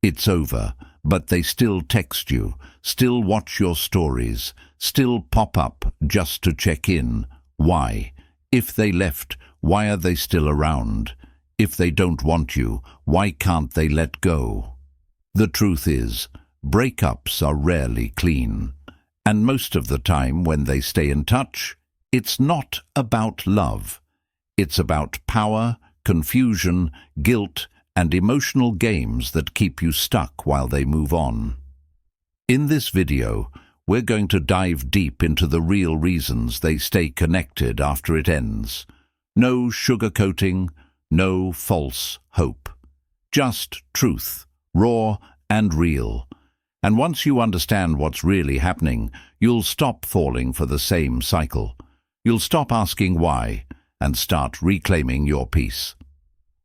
It's over, but they still text you, still watch your stories, still pop up just to check in. Why? If they left, why are they still around? If they don't want you, why can't they let go? The truth is, breakups are rarely clean. And most of the time when they stay in touch, it's not about love. It's about power, confusion, guilt, and emotional games that keep you stuck while they move on. In this video, we're going to dive deep into the real reasons they stay connected after it ends. No sugarcoating, no false hope. Just truth, raw and real. And once you understand what's really happening, you'll stop falling for the same cycle. You'll stop asking why and start reclaiming your peace.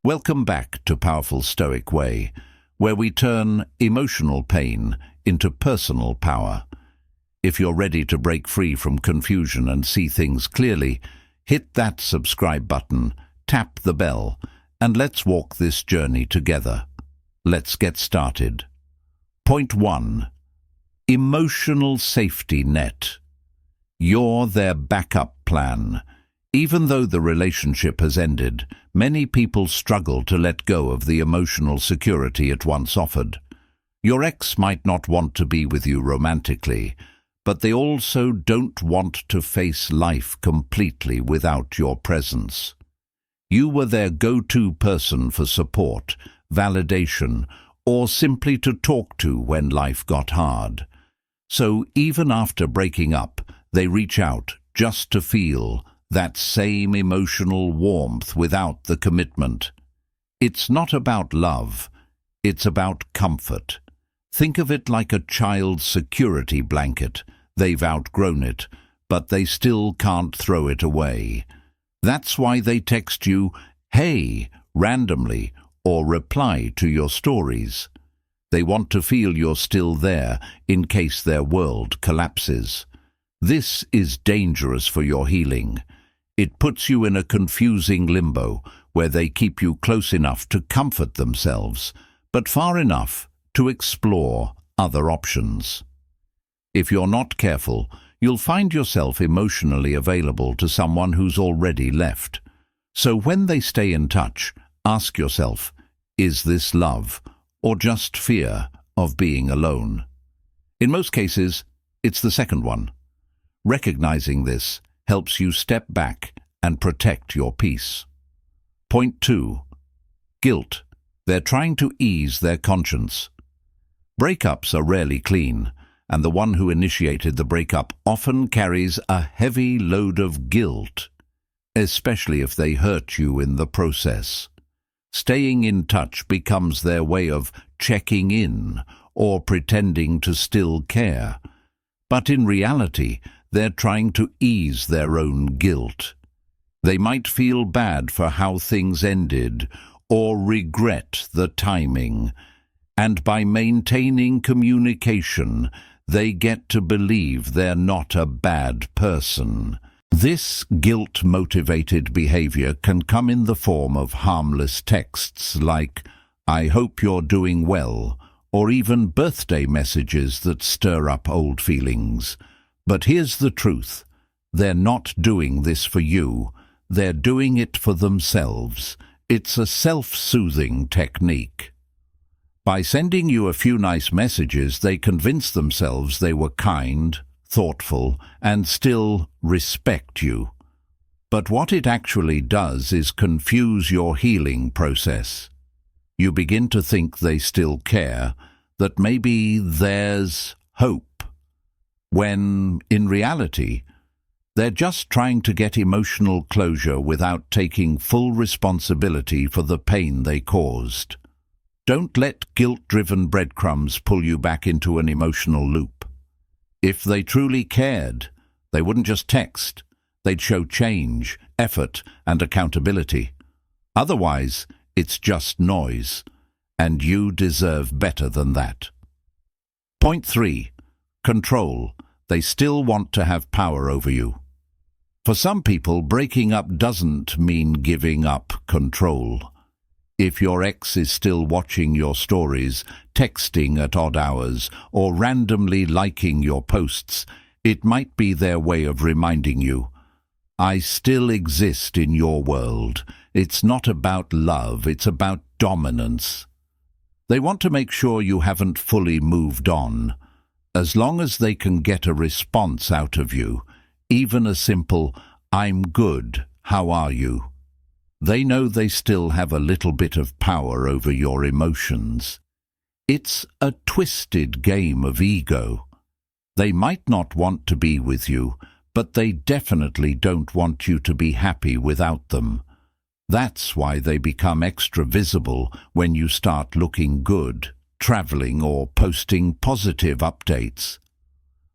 Welcome back to Powerful Stoic Way, where we turn emotional pain into personal power. If you're ready to break free from confusion and see things clearly, hit that subscribe button, tap the bell, and let's walk this journey together. Let's get started. Point 1. Emotional safety net. You're their backup plan. Even though the relationship has ended, many people struggle to let go of the emotional security it once offered. Your ex might not want to be with you romantically, but they also don't want to face life completely without your presence. You were their go-to person for support, validation, or simply to talk to when life got hard. So even after breaking up, they reach out just to feel that same emotional warmth without the commitment. It's not about love, it's about comfort. Think of it like a child's security blanket. They've outgrown it, but they still can't throw it away. That's why they text you, "Hey," randomly, or reply to your stories. They want to feel you're still there in case their world collapses. This is dangerous for your healing. It puts you in a confusing limbo where they keep you close enough to comfort themselves, but far enough to explore other options. If you're not careful, you'll find yourself emotionally available to someone who's already left. So when they stay in touch, ask yourself, is this love or just fear of being alone? In most cases, it's the second one. Recognizing this helps you step back and protect your peace. Point 2. Guilt. They're trying to ease their conscience. Breakups are rarely clean, and the one who initiated the breakup often carries a heavy load of guilt, especially if they hurt you in the process. Staying in touch becomes their way of checking in or pretending to still care. But in reality, they're trying to ease their own guilt. They might feel bad for how things ended or regret the timing. And by maintaining communication, they get to believe they're not a bad person. This guilt-motivated behavior can come in the form of harmless texts like, "I hope you're doing well," or even birthday messages that stir up old feelings. But here's the truth. They're not doing this for you. They're doing it for themselves. It's a self-soothing technique. By sending you a few nice messages, they convince themselves they were kind, thoughtful, and still respect you. But what it actually does is confuse your healing process. You begin to think they still care, that maybe there's hope, when, in reality, they're just trying to get emotional closure without taking full responsibility for the pain they caused. Don't let guilt-driven breadcrumbs pull you back into an emotional loop. If they truly cared, they wouldn't just text. They'd show change, effort, and accountability. Otherwise, it's just noise, and you deserve better than that. Point 3. Control. They still want to have power over you. For some people, breaking up doesn't mean giving up control. If your ex is still watching your stories, texting at odd hours, or randomly liking your posts, it might be their way of reminding you, I still exist in your world. It's not about love, it's about dominance. They want to make sure you haven't fully moved on. As long as they can get a response out of you, even a simple, I'm good, how are you? They know they still have a little bit of power over your emotions. It's a twisted game of ego. They might not want to be with you, but they definitely don't want you to be happy without them. That's why they become extra visible when you start looking good, traveling, or posting positive updates.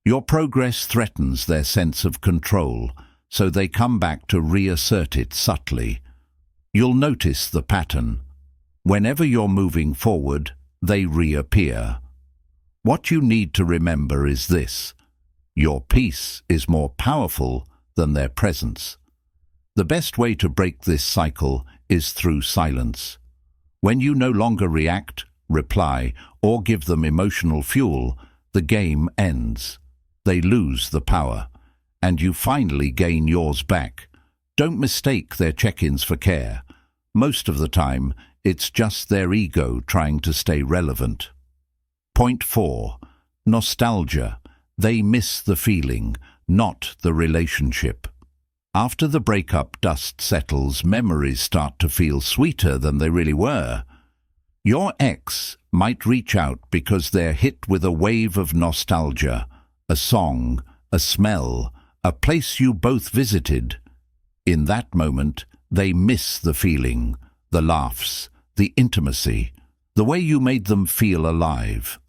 Your progress threatens their sense of control, so they come back to reassert it subtly. You'll notice the pattern. Whenever you're moving forward, they reappear. What you need to remember is this: your peace is more powerful than their presence. The best way to break this cycle is through silence. When you no longer react, reply, or give them emotional fuel, the game ends. They lose the power, and you finally gain yours back. Don't mistake their check-ins for care. Most of the time, it's just their ego trying to stay relevant. Point 4. Nostalgia. They miss the feeling, not the relationship. After the breakup dust settles, memories start to feel sweeter than they really were. Your ex might reach out because they're hit with a wave of nostalgia, a song, a smell, a place you both visited. In that moment, they miss the feeling, the laughs, the intimacy, the way you made them feel alive.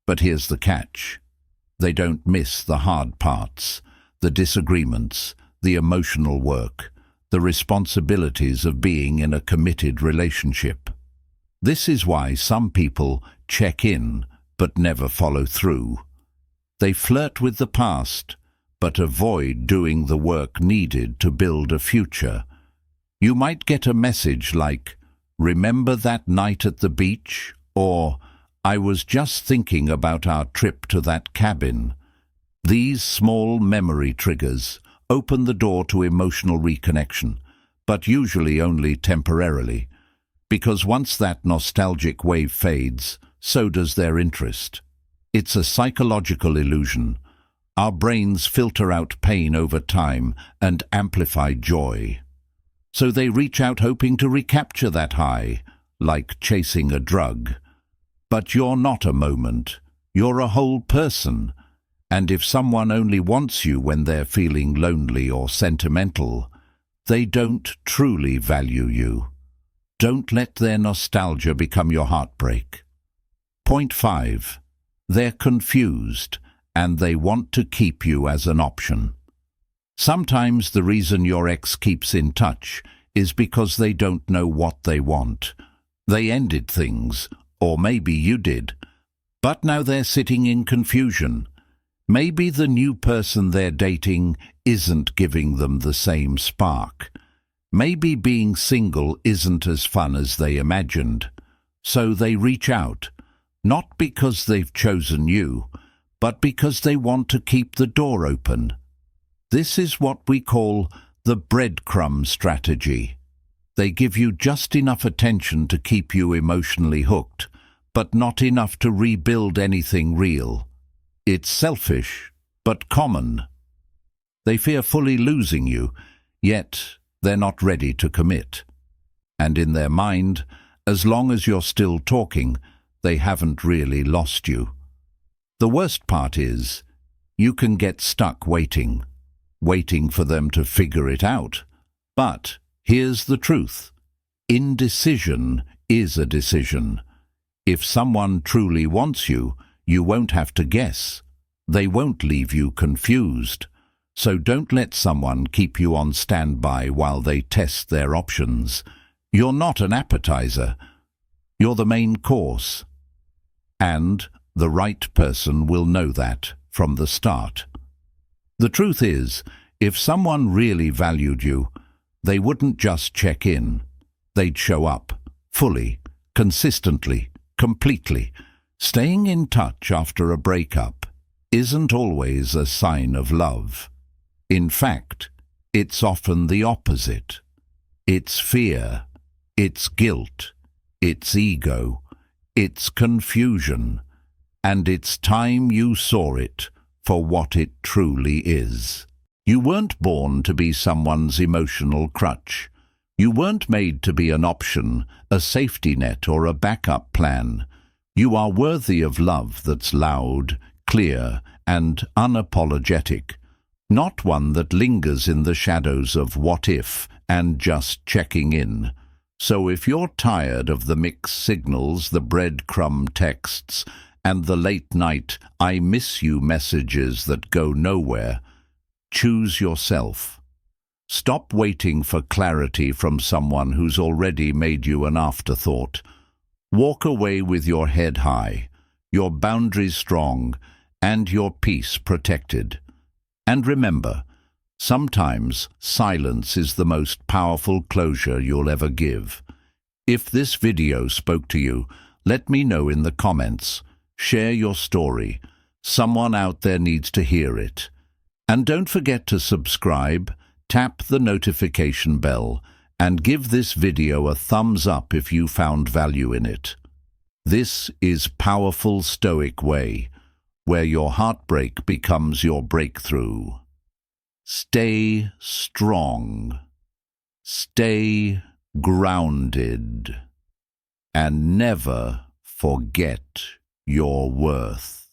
But here's the catch. They don't miss the hard parts, the disagreements, the emotional work, the responsibilities of being in a committed relationship. This is why some people check in but never follow through. They flirt with the past, but avoid doing the work needed to build a future. You might get a message like, "Remember that night at the beach?" or "I was just thinking about our trip to that cabin." These small memory triggers open the door to emotional reconnection, but usually only temporarily, because once that nostalgic wave fades, so does their interest. It's a psychological illusion. Our brains filter out pain over time and amplify joy. So they reach out hoping to recapture that high, like chasing a drug. But you're not a moment. You're a whole person. And if someone only wants you when they're feeling lonely or sentimental, they don't truly value you. Don't let their nostalgia become your heartbreak. Point 5. They're confused, and they want to keep you as an option. Sometimes the reason your ex keeps in touch is because they don't know what they want. They ended things, or maybe you did, but now they're sitting in confusion. Maybe the new person they're dating isn't giving them the same spark. Maybe being single isn't as fun as they imagined. So they reach out, not because they've chosen you, but because they want to keep the door open. This is what we call the breadcrumb strategy. They give you just enough attention to keep you emotionally hooked, but not enough to rebuild anything real. It's selfish, but common. They fear fully losing you, yet they're not ready to commit. And in their mind, as long as you're still talking, they haven't really lost you. The worst part is, you can get stuck waiting for them to figure it out. But here's the truth. Indecision is a decision. If someone truly wants you, you won't have to guess. They won't leave you confused. So don't let someone keep you on standby while they test their options. You're not an appetizer. You're the main course. And the right person will know that from the start. The truth is, if someone really valued you, they wouldn't just check in. They'd show up, fully, consistently, completely. Staying in touch after a breakup isn't always a sign of love. In fact, it's often the opposite. It's fear, it's guilt, it's ego, it's confusion, and it's time you saw it for what it truly is. You weren't born to be someone's emotional crutch. You weren't made to be an option, a safety net, or a backup plan. You are worthy of love that's loud, clear, and unapologetic, not one that lingers in the shadows of what if and just checking in. So if you're tired of the mixed signals, the breadcrumb texts, and the late-night "I miss you" messages that go nowhere, choose yourself. Stop waiting for clarity from someone who's already made you an afterthought. Walk away with your head high, your boundaries strong, and your peace protected. And remember, sometimes silence is the most powerful closure you'll ever give. If this video spoke to you, let me know in the comments. Share your story. Someone out there needs to hear it. And don't forget to subscribe, tap the notification bell, and give this video a thumbs up if you found value in it. This is Powerful Stoic Way, where your heartbreak becomes your breakthrough. Stay strong, stay grounded, and never forget your worth.